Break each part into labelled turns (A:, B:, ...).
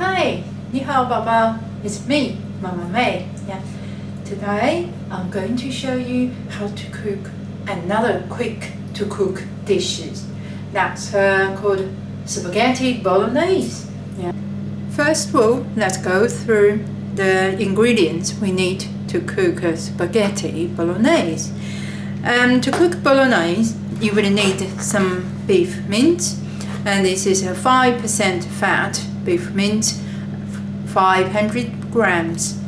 A: Hi, 你好宝宝. It's me, Mama May. Yeah. Today I'm going to show you how to cook another quick to cook dishes. That's called Spaghetti Bolognese. Yeah. First of all, let's go through the ingredients we need to cook Spaghetti Bolognese. To cook Bolognese, you will need some beef mince, and this is a 5% fat beef mince, 500 grams.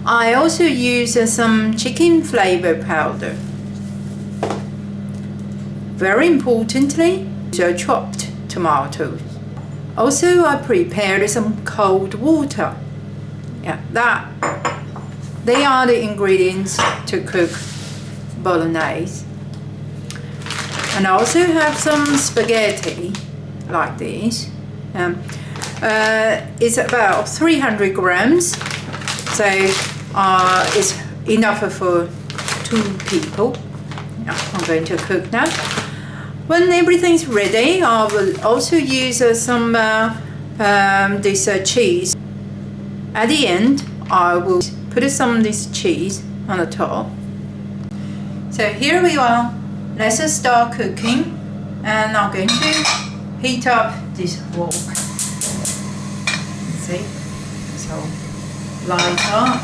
A: I also use some chicken flavour powder. Very importantly, chopped tomatoes. Also, I prepared some cold water. Yeah, they are the ingredients to cook Bolognese. And I also have some spaghetti like this. It's about 300 grams, so it's enough for 2 people. I'm going to cook now. When everything's ready, I will also use some this cheese. At the end, I will put some of this cheese on the top. So here we are. Let's start cooking, and I'm going to heat up this wok. See, so light up.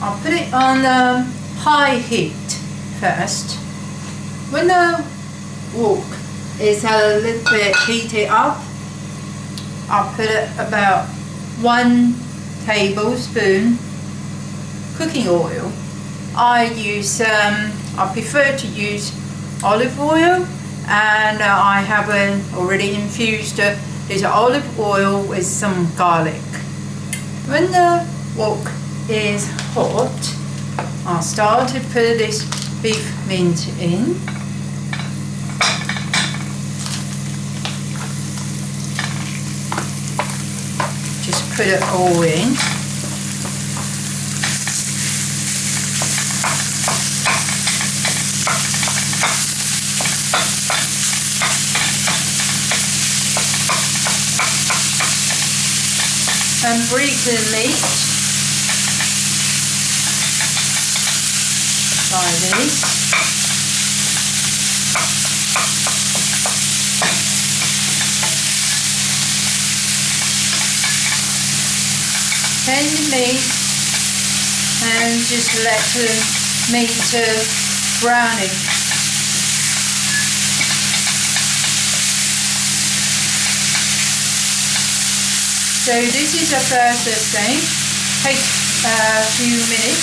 A: I'll put it on high heat first. When the wok is a little bit heated up, I'll put about 1 tablespoon cooking oil. I prefer to use olive oil, and I have already infused this olive oil with some garlic. When the wok is hot, I'll start to put this beef mince in. Just put it all in. And break the meat like this. Then the meat, and just let the meat browning. So this is the first thing. Take a few minutes.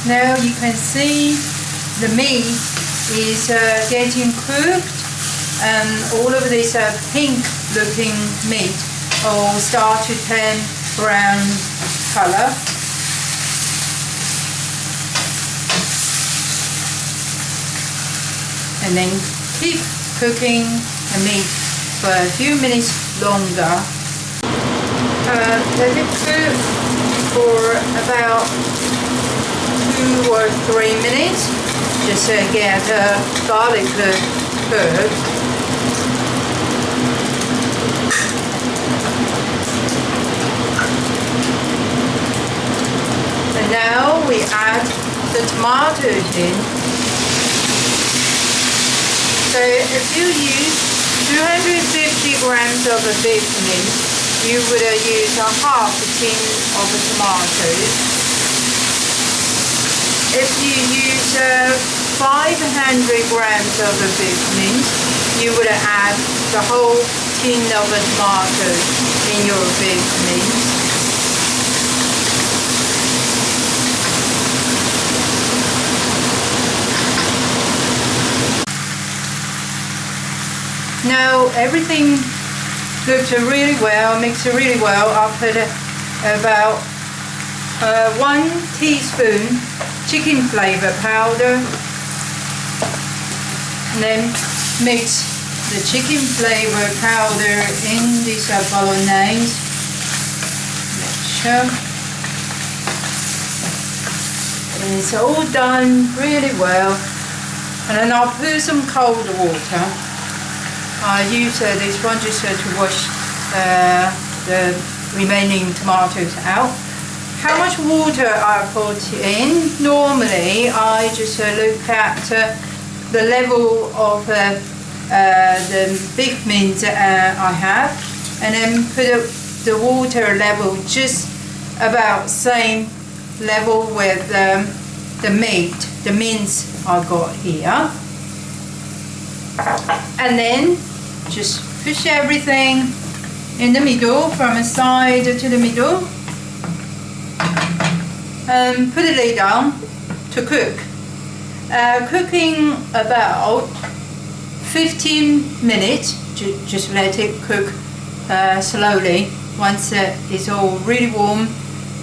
A: Now you can see the meat is getting cooked, and all of this pink looking meat will start to turn brown color. And then keep cooking the meat for a few minutes longer. Let it cook for about 2 or 3 minutes, just to get the garlic cooked. And now we add the tomatoes in. So if you use 250 grams of beef mince, you would use a half a tin of tomatoes. If you use 500 grams of beef mince, you would add the whole tin of tomatoes in your beef mince. Now everything looks really well, mixed really well. I'll put about 1 teaspoon chicken flavour powder, and then mix the chicken flavour powder in this bolognese. Make water. It's all done really well. And then I'll put some cold water. I use this one just to wash the remaining tomatoes out. How much water I put in? Normally I just look at the level of the big mince I have, and then put the water level just about same level with the meat, the mince I got here. And then just push everything in the middle, from a side to the middle, and put the lid on to cook. Cooking about 15 minutes, just let it cook slowly. Once it's all really warm,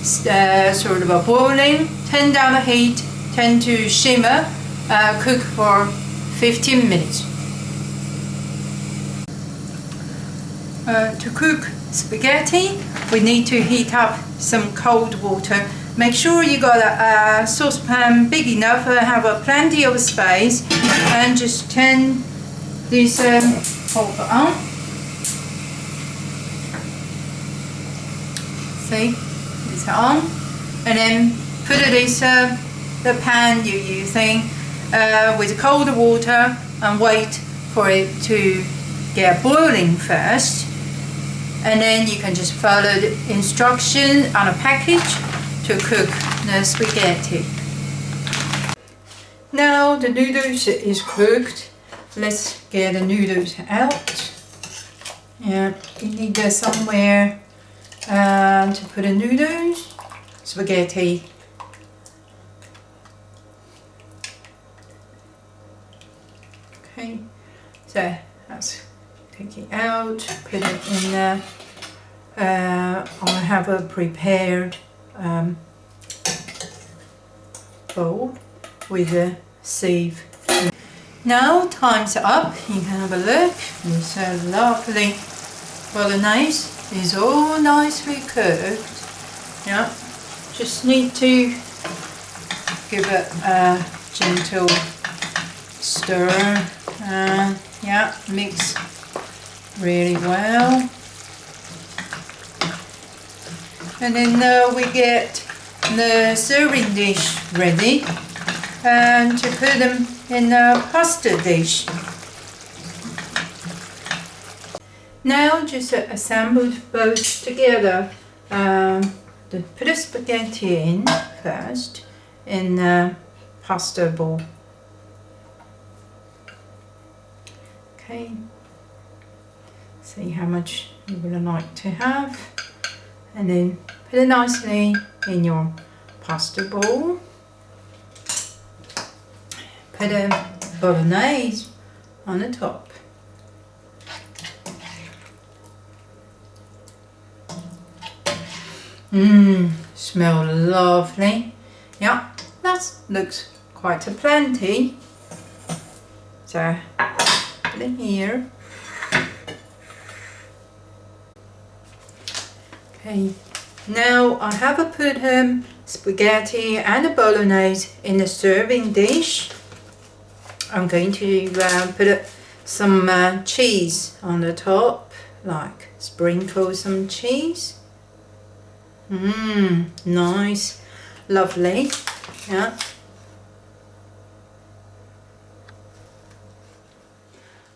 A: sort of boiling, turn down the heat, tend to shimmer, cook for 15 minutes. To cook spaghetti, we need to heat up some cold water. Make sure you got a saucepan big enough, have plenty of space, and just turn this hob on. See, it's on, and then put this the pan you're using with cold water, and wait for it to get boiling first. And then you can just follow the instruction on a package to cook the spaghetti. Now the noodles is cooked. Let's get the noodles out. Yeah, you need somewhere to put the noodles, spaghetti. Okay, so that's take it out, put it in there. I have a prepared bowl with a sieve. Now time's up, you can have a look. It's a lovely bolognese. It's all nicely cooked. Yeah, just need to give it a gentle stir. Yeah, mix really well. And then we get the serving dish ready, and to put them in a pasta dish. Now just assemble both together. Put the spaghetti in first in the pasta bowl. Okay. See how much you would like to have, and then put it nicely in your pasta bowl. Put a bolognese on the top. Smell lovely. Yeah, that looks quite a plenty. So put it here. Okay, now I have put spaghetti and a bolognese in the serving dish. I'm going to put some cheese on the top, like sprinkle some cheese. Nice, lovely. Yeah.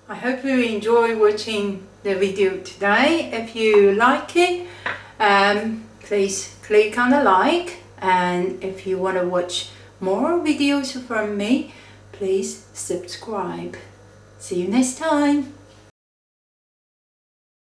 A: I hope you enjoy watching the video today. If you like it, please click on the like, and if you want to watch more videos from me, please subscribe. See you next time.